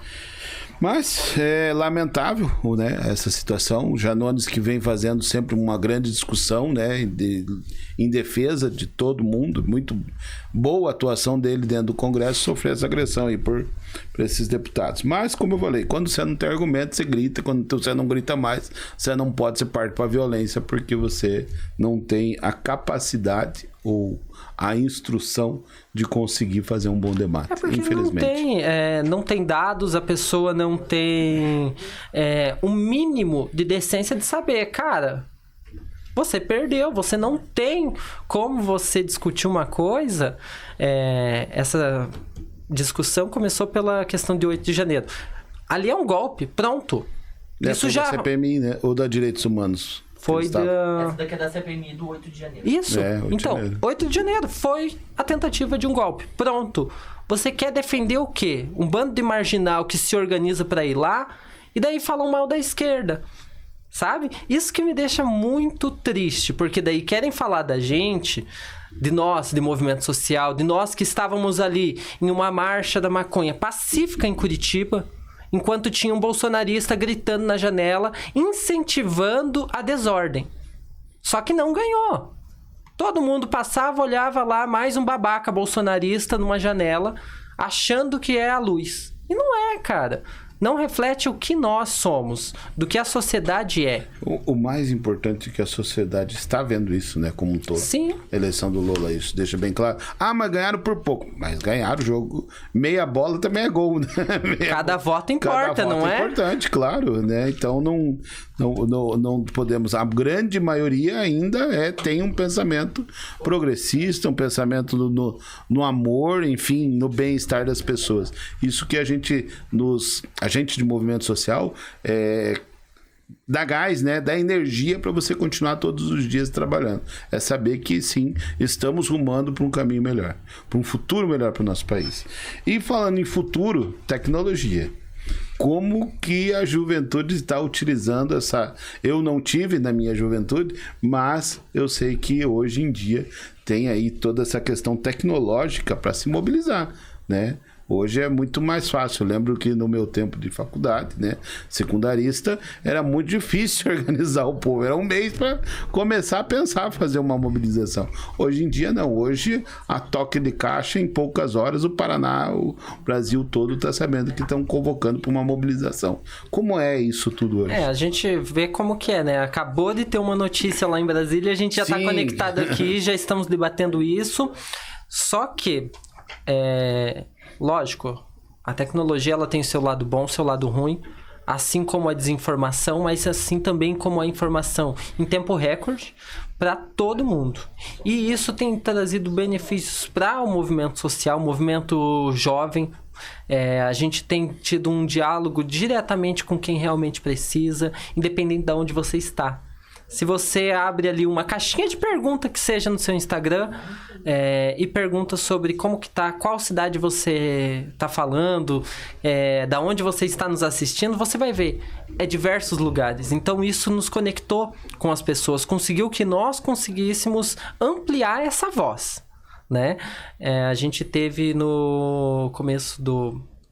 Mas é lamentável, né, essa situação. O Janones, que vem fazendo sempre uma grande discussão, né, em defesa de todo mundo, muito boa atuação dele dentro do Congresso, sofreu essa agressão aí por esses deputados. Mas, como eu falei, quando você não tem argumento, você grita. Quando você não grita mais, você não pode ser parte para a violência, porque você não tem a capacidade ou a instrução de conseguir fazer um bom debate, infelizmente. Não tem dados, a pessoa não tem um mínimo de decência de saber, cara, você perdeu, você não tem como você discutir uma coisa. Essa discussão começou pela questão de 8 de janeiro. Ali é um golpe, pronto. Isso já... da CPMI, né? Ou da Direitos Humanos? Foi Essa daqui é da CPMI do 8 de janeiro. Isso. 8 de janeiro foi a tentativa de um golpe. Pronto. Você quer defender o quê? Um bando de marginal que se organiza para ir lá e daí falam mal da esquerda. Sabe? Isso que me deixa muito triste, porque daí querem falar da gente, de nós, de movimento social, de nós que estávamos ali em uma marcha da maconha pacífica em Curitiba, enquanto tinha um bolsonarista gritando na janela, incentivando a desordem. Só que não ganhou. Todo mundo passava, olhava lá, mais um babaca bolsonarista numa janela, achando que é a luz. E não é, cara. Não reflete o que nós somos, do que a sociedade é. O mais importante é que a sociedade está vendo isso, né, como um todo. Sim. A eleição do Lula, isso deixa bem claro. Ah, mas ganharam por pouco. Mas ganharam o jogo. Meia bola também é gol, né? Cada voto importa, não é? É importante, claro, né? Então não podemos... A grande maioria ainda tem um pensamento progressista, um pensamento no amor, enfim, no bem-estar das pessoas. Isso que a gente de movimento social dá gás, né? Dá energia para você continuar todos os dias trabalhando. É saber que sim, estamos rumando para um caminho melhor, para um futuro melhor para o nosso país. E falando em futuro, tecnologia. Como que a juventude está utilizando essa... Eu não tive na minha juventude, mas eu sei que hoje em dia tem aí toda essa questão tecnológica para se mobilizar, né? Hoje é muito mais fácil. Eu lembro que no meu tempo de faculdade, né, secundarista, era muito difícil organizar o povo. Era um mês para começar a pensar, fazer uma mobilização. Hoje em dia, não. Hoje, a toque de caixa, em poucas horas, o Paraná, o Brasil todo está sabendo que estão convocando para uma mobilização. Como é isso tudo hoje? A gente vê como que é, né? Acabou de ter uma notícia lá em Brasília, a gente já está conectado aqui, já estamos debatendo isso. Só que, lógico, a tecnologia ela tem o seu lado bom, o seu lado ruim, assim como a desinformação, mas assim também como a informação em tempo recorde para todo mundo. E isso tem trazido benefícios para o movimento social, o movimento jovem. A gente tem tido um diálogo diretamente com quem realmente precisa, independente de onde você está. Se você abre ali uma caixinha de pergunta que seja no seu Instagram e pergunta sobre como que tá, qual cidade você tá falando, da onde você está nos assistindo, você vai ver diversos lugares. Então isso nos conectou com as pessoas, conseguiu que nós conseguíssemos ampliar essa voz, né? A gente teve no começo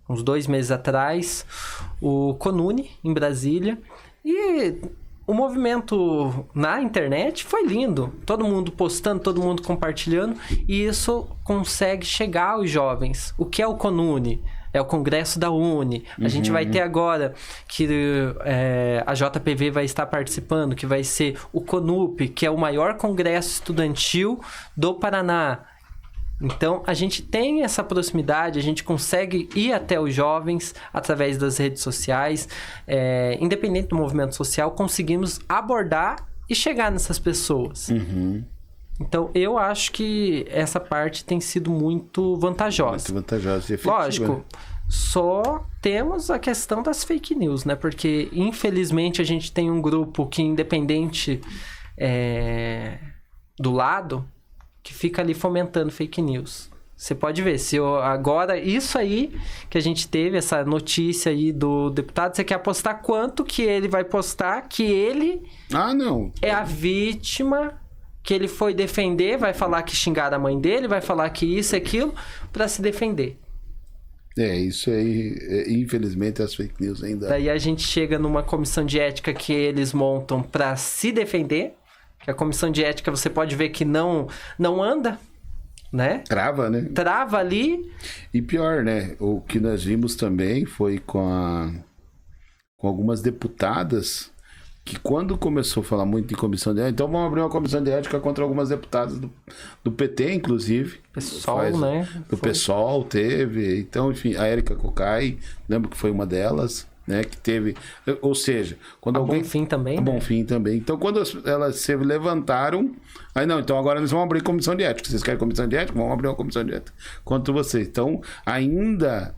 uns 2 meses atrás o Conune em Brasília e o movimento na internet foi lindo. Todo mundo postando, todo mundo compartilhando. E isso consegue chegar aos jovens. O que é o Conune? É o Congresso da Uni. A gente vai ter agora que a JPV vai estar participando, que vai ser o CONUP, que é o maior congresso estudantil do Paraná. Então, a gente tem essa proximidade, a gente consegue ir até os jovens através das redes sociais. Independente do movimento social, conseguimos abordar e chegar nessas pessoas. Então, eu acho que essa parte tem sido muito vantajosa. Muito vantajosa e efetiva. Lógico, só temos a questão das fake news, né? Porque, infelizmente, a gente tem um grupo que, independente do lado, que fica ali fomentando fake news. Você pode ver, agora, isso aí que a gente teve, essa notícia aí do deputado, você quer apostar quanto que ele vai postar, que ele é a vítima, que ele foi defender, vai falar que xingaram a mãe dele, vai falar que isso e aquilo, para se defender. Isso aí, infelizmente, as fake news ainda... Daí a gente chega numa comissão de ética que eles montam para se defender, que a comissão de ética você pode ver que não anda, né? Trava, né? Trava ali. E pior, né? O que nós vimos também foi com algumas deputadas que quando começou a falar muito em comissão de ética, então vamos abrir uma comissão de ética contra algumas deputadas do PT, inclusive. PSOL, né? Do PSOL teve. Então, enfim, a Érica Cocai, lembro que foi uma delas. Né, que teve, ou seja, quando alguém... Bonfim também, a Bonfim também. Então, quando elas se levantaram, aí não, então agora nós vamos abrir comissão de ética. Vocês querem comissão de ética? Vamos abrir uma comissão de ética contra vocês. Então, ainda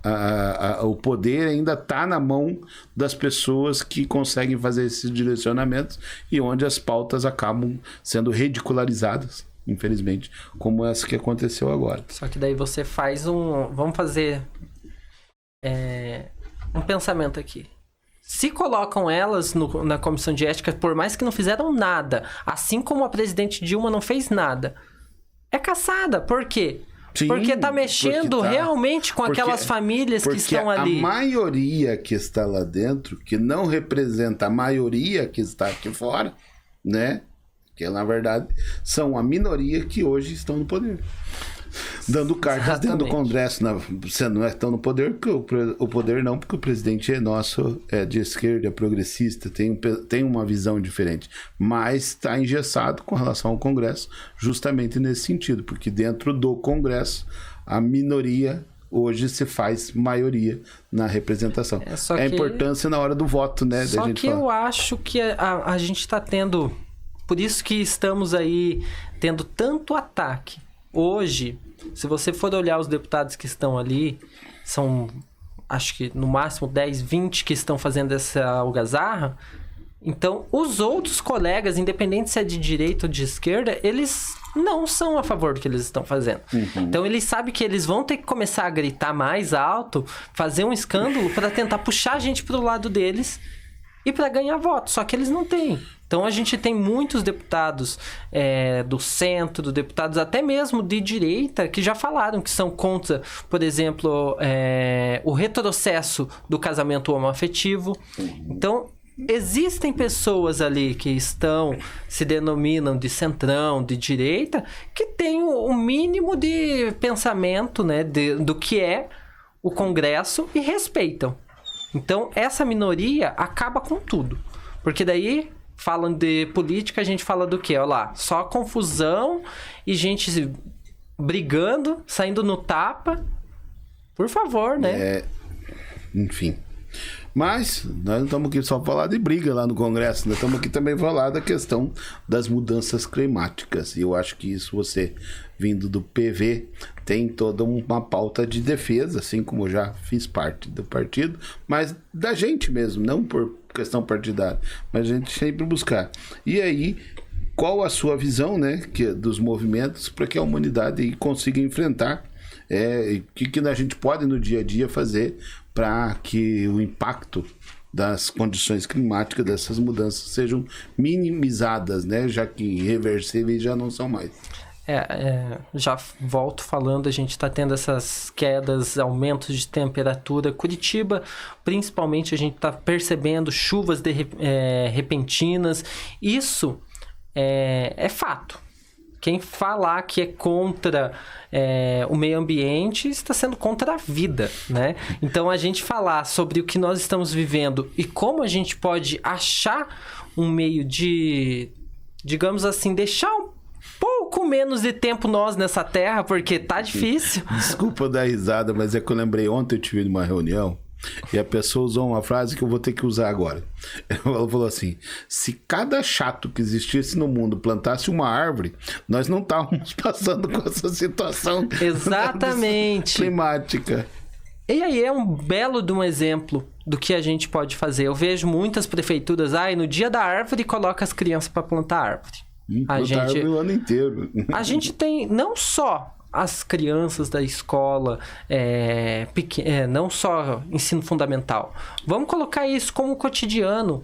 o poder ainda está na mão das pessoas que conseguem fazer esses direcionamentos e onde as pautas acabam sendo ridicularizadas, infelizmente, como essa que aconteceu agora. Só que daí você faz vamos fazer um pensamento aqui. Se colocam elas na comissão de ética, por mais que não fizeram nada, assim como a presidente Dilma não fez nada, é caçada. Por quê? Sim, porque tá mexendo realmente com aquelas famílias que estão ali. A maioria que está lá dentro, que não representa a maioria que está aqui fora, né? Que na verdade são a minoria que hoje estão no poder. Dando cartas dentro do Congresso, não estão no poder, porque o poder não, porque o presidente é nosso, é de esquerda, é progressista, tem uma visão diferente, mas está engessado com relação ao Congresso, justamente nesse sentido, porque dentro do Congresso, a minoria hoje se faz maioria na representação. A importância na hora do voto, né? Só que eu acho que a gente está tendo, por isso que estamos aí tendo tanto ataque. Hoje, se você for olhar os deputados que estão ali, são, acho que no máximo 10, 20 que estão fazendo essa algazarra. Então, os outros colegas, independente se é de direita ou de esquerda, eles não são a favor do que eles estão fazendo. Então, eles sabem que eles vão ter que começar a gritar mais alto, fazer um escândalo para tentar puxar a gente pro lado deles e para ganhar voto. Só que eles não têm. Então a gente tem muitos deputados do centro, deputados até mesmo de direita, que já falaram que são contra, por exemplo, o retrocesso do casamento homoafetivo. Então, existem pessoas ali que se denominam de centrão, de direita, que têm o mínimo de pensamento, né, do que é o Congresso e respeitam. Então, essa minoria acaba com tudo. Porque daí, falando de política, a gente fala do quê? Olha lá, só confusão e gente brigando, saindo no tapa. Por favor, né? Enfim. Mas nós não estamos aqui só para falar de briga lá no Congresso, nós estamos aqui também para falar da questão das mudanças climáticas. E eu acho que isso você, vindo do PV, tem toda uma pauta de defesa, assim como eu já fiz parte do partido, mas da gente mesmo, não por questão partidária, mas a gente sempre buscar. E aí, qual a sua visão, né, dos movimentos para que a humanidade consiga enfrentar o que a gente pode no dia a dia fazer para que o impacto das condições climáticas, dessas mudanças, sejam minimizadas, né? Já que irreversíveis já não são mais. Já volto falando, a gente está tendo essas quedas, aumentos de temperatura. Curitiba, principalmente, a gente está percebendo chuvas repentinas. Isso é fato. Quem falar que é contra o meio ambiente está sendo contra a vida, né? Então, a gente falar sobre o que nós estamos vivendo e como a gente pode achar um meio de, digamos assim, deixar um pouco menos de tempo nós nessa terra, porque tá difícil. Desculpa dar risada, mas é que eu lembrei, ontem eu tive numa reunião e a pessoa usou uma frase que eu vou ter que usar agora. Ela falou assim: se cada chato que existisse no mundo plantasse uma árvore, nós não estávamos passando com essa situação exatamente climática. E aí é um belo de um exemplo do que a gente pode fazer. Eu vejo muitas prefeituras, no dia da árvore coloca as crianças para plantar árvore. Árvore o ano inteiro. A gente tem não só as crianças da escola, não só ensino fundamental. Vamos colocar isso como cotidiano,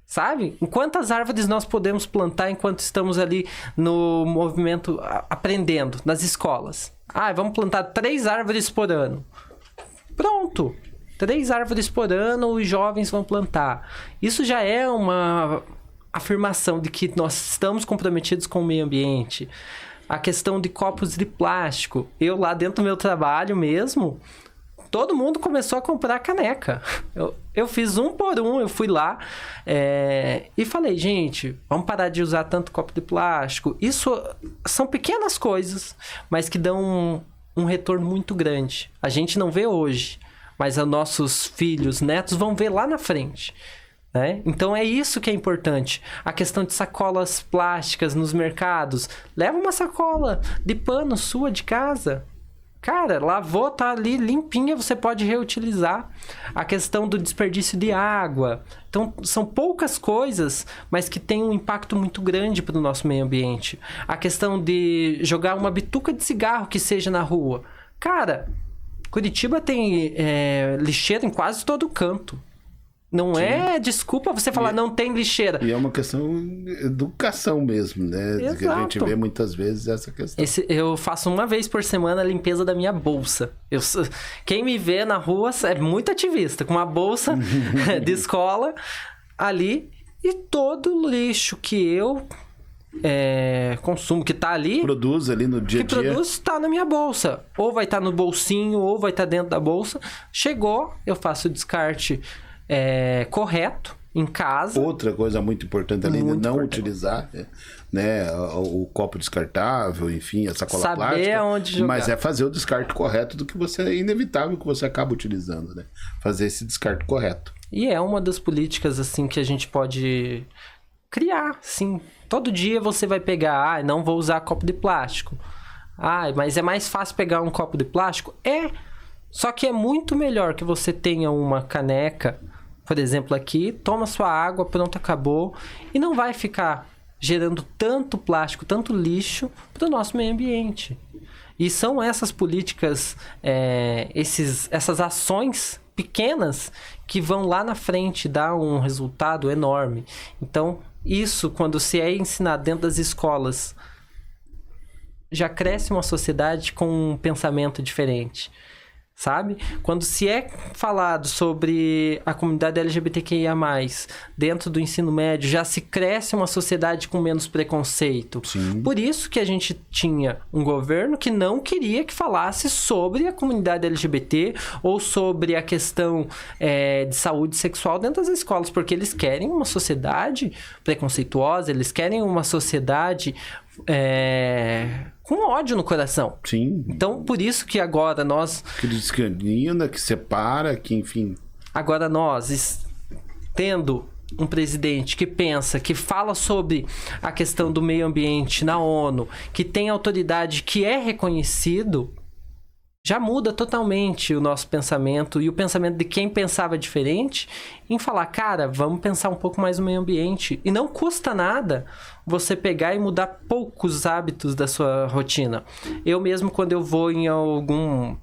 sabe? Quantas árvores nós podemos plantar enquanto estamos ali no movimento aprendendo, nas escolas? Vamos plantar 3 árvores por ano. Pronto! 3 árvores por ano os jovens vão plantar. Isso já é uma afirmação de que nós estamos comprometidos com o meio ambiente. A questão de copos de plástico. Eu lá dentro do meu trabalho mesmo, todo mundo começou a comprar caneca. Eu fiz um por um, eu fui lá e falei, gente, vamos parar de usar tanto copo de plástico. Isso são pequenas coisas, mas que dão um retorno muito grande. A gente não vê hoje, mas os nossos filhos, netos vão ver lá na frente. Então é isso que é importante. A questão de sacolas plásticas nos mercados. Leva uma sacola de pano sua de casa. Cara, lavou, tá ali limpinha, você pode reutilizar. A questão do desperdício de água. Então, são poucas coisas, mas que tem um impacto muito grande para o nosso meio ambiente. A questão de jogar uma bituca de cigarro que seja na rua. Cara, Curitiba tem lixeira em quase todo canto. Não é desculpa você falar não tem lixeira. E é uma questão de educação mesmo, né? Exato. Que a gente vê muitas vezes essa questão. Eu faço uma vez por semana a limpeza da minha bolsa. Quem me vê na rua é muito ativista, com uma bolsa de escola ali. E todo o lixo que eu consumo, que tá ali... Produz ali no dia a dia. Que produz, tá na minha bolsa. Ou vai estar no bolsinho, ou vai estar dentro da bolsa. Chegou, eu faço o descarte... correto em casa. Outra coisa muito importante ali, não utilizar né, o copo descartável, enfim, a sacola plástica. Onde jogar. Mas fazer o descarte correto do que você é inevitável que você acaba utilizando, né? Fazer esse descarte correto. E é uma das políticas assim que a gente pode criar, sim. Todo dia você vai pegar, não vou usar copo de plástico. Mas é mais fácil pegar um copo de plástico? Só que é muito melhor que você tenha uma caneca, por exemplo, aqui, toma sua água, pronto, acabou. E não vai ficar gerando tanto plástico, tanto lixo para o nosso meio ambiente. E são essas políticas, essas ações pequenas que vão lá na frente dar um resultado enorme. Então, isso, quando se é ensinado dentro das escolas, já cresce uma sociedade com um pensamento diferente, sabe? Quando se é falado sobre a comunidade LGBTQIA+, dentro do ensino médio, já se cresce uma sociedade com menos preconceito. Sim. Por isso que a gente tinha um governo que não queria que falasse sobre a comunidade LGBT ou sobre a questão de saúde sexual dentro das escolas, porque eles querem uma sociedade preconceituosa, eles querem uma sociedade com ódio no coração. Sim. Então, por isso que agora nós... Que discrimina, que separa, que enfim... Agora nós, tendo um presidente que pensa, que fala sobre a questão do meio ambiente na ONU, que tem autoridade que é reconhecido, já muda totalmente o nosso pensamento e o pensamento de quem pensava diferente em falar, cara, vamos pensar um pouco mais no meio ambiente. E não custa nada você pegar e mudar poucos hábitos da sua rotina. Eu mesmo, quando eu vou em algum...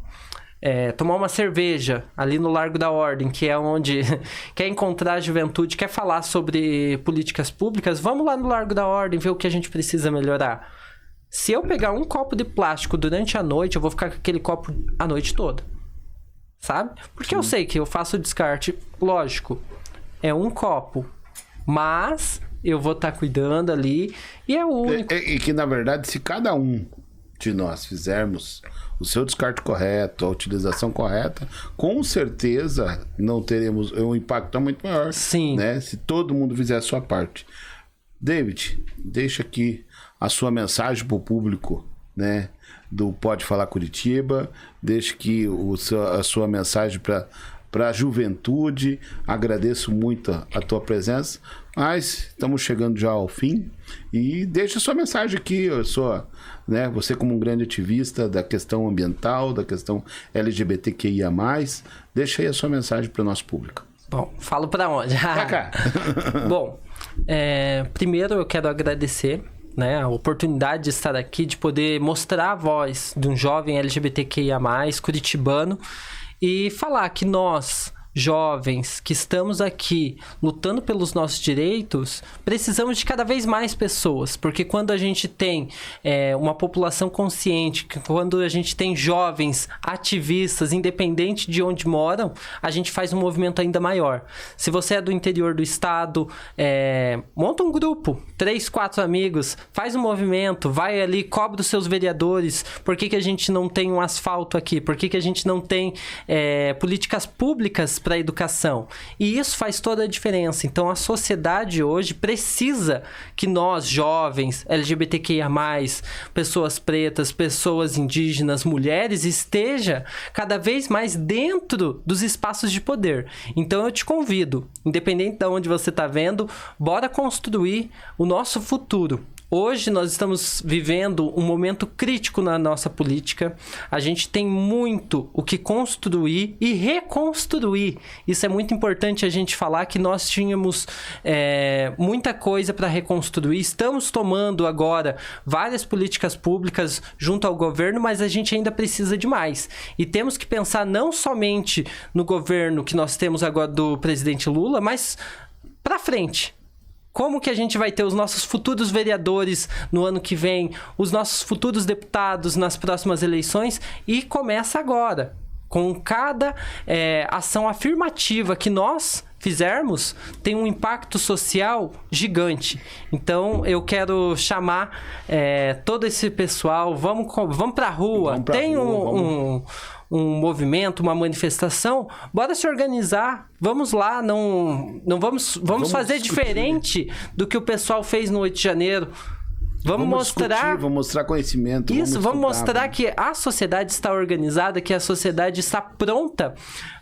tomar uma cerveja ali no Largo da Ordem, que é onde quer encontrar a juventude, quer falar sobre políticas públicas, vamos lá no Largo da Ordem ver o que a gente precisa melhorar. Se eu pegar um copo de plástico durante a noite, eu vou ficar com aquele copo a noite toda. Sabe? Porque eu sei que eu faço o descarte, lógico, é um copo, mas eu vou estar cuidando ali e é o único. E que, na verdade, se cada um de nós fizermos o seu descarte correto, a utilização correta, com certeza não teremos um impacto muito maior. Sim. Né? Se todo mundo fizer a sua parte. David, deixa aqui a sua mensagem para o público, né, do Pode Falar Curitiba, deixa aqui a sua mensagem para a juventude. Agradeço muito a tua presença, mas estamos chegando já ao fim e deixa a sua mensagem aqui, né, você como um grande ativista da questão ambiental, da questão LGBTQIA+, deixa aí a sua mensagem para o nosso público. Bom, falo para onde? Pra cá. Bom, primeiro eu quero agradecer, né, a oportunidade de estar aqui, de poder mostrar a voz de um jovem LGBTQIA+, curitibano, e falar que nós, jovens, que estamos aqui lutando pelos nossos direitos, precisamos de cada vez mais pessoas, porque quando a gente tem uma população consciente, quando a gente tem jovens ativistas, independente de onde moram, a gente faz um movimento ainda maior. Se você é do interior do estado, monta um grupo, 3, 4 amigos, faz um movimento, vai ali, cobra os seus vereadores. Por que a gente não tem um asfalto aqui? Por que a gente não tem políticas públicas para a educação? E isso faz toda a diferença. Então a sociedade hoje precisa que nós, jovens, LGBTQIA+, pessoas pretas, pessoas indígenas, mulheres, esteja cada vez mais dentro dos espaços de poder. Então eu te convido, independente de onde você está vendo, bora construir o nosso futuro. Hoje nós estamos vivendo um momento crítico na nossa política. A gente tem muito o que construir e reconstruir. Isso é muito importante a gente falar, que nós tínhamos muita coisa para reconstruir. Estamos tomando agora várias políticas públicas junto ao governo, mas a gente ainda precisa de mais. E temos que pensar não somente no governo que nós temos agora do presidente Lula, mas para frente. Como que a gente vai ter os nossos futuros vereadores no ano que vem, os nossos futuros deputados nas próximas eleições? E começa agora. Com cada ação afirmativa que nós fizermos, tem um impacto social gigante. Então, eu quero chamar todo esse pessoal, vamos para a rua. Tem um movimento, uma manifestação, bora se organizar, vamos lá, não vamos fazer discutir. Diferente do que o pessoal fez no 8 de janeiro. Vamos mostrar, vamos mostrar conhecimento. Isso, vamos mostrar que a sociedade está organizada, que a sociedade está pronta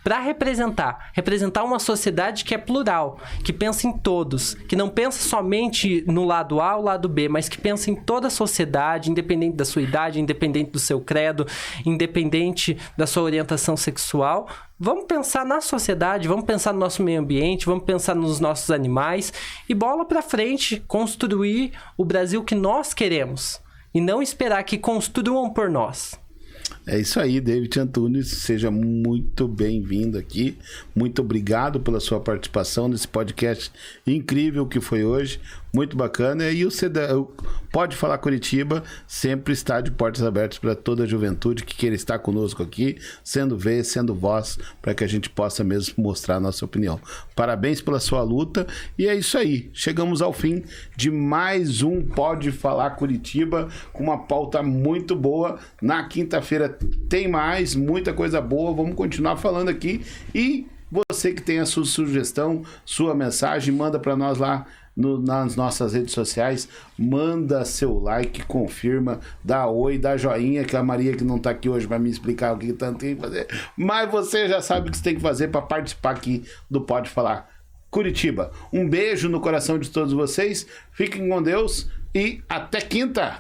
para representar uma sociedade que é plural, que pensa em todos, que não pensa somente no lado A ou lado B, mas que pensa em toda a sociedade, independente da sua idade, independente do seu credo, independente da sua orientação sexual. Vamos pensar na sociedade, vamos pensar no nosso meio ambiente, vamos pensar nos nossos animais e bola para frente, construir o Brasil que nós queremos e não esperar que construam por nós. É isso aí, David Antunes, seja muito bem-vindo aqui. Muito obrigado pela sua participação nesse podcast incrível que foi hoje. muito bacana. E o Pode Falar Curitiba sempre está de portas abertas para toda a juventude que queira estar conosco aqui, sendo vez, sendo voz, para que a gente possa mesmo mostrar a nossa opinião. Parabéns pela sua luta, e é isso aí. Chegamos ao fim de mais um Pode Falar Curitiba, com uma pauta muito boa. Na quinta-feira tem mais, muita coisa boa, vamos continuar falando aqui. E você que tem a sua sugestão, sua mensagem, manda para nós lá nas nossas redes sociais, manda seu like, confirma, dá oi, dá joinha, que a Maria que não tá aqui hoje vai me explicar o que tanto tem que fazer, mas você já sabe o que você tem que fazer para participar aqui do Pode Falar Curitiba. Um beijo no coração de todos vocês, fiquem com Deus e até quinta!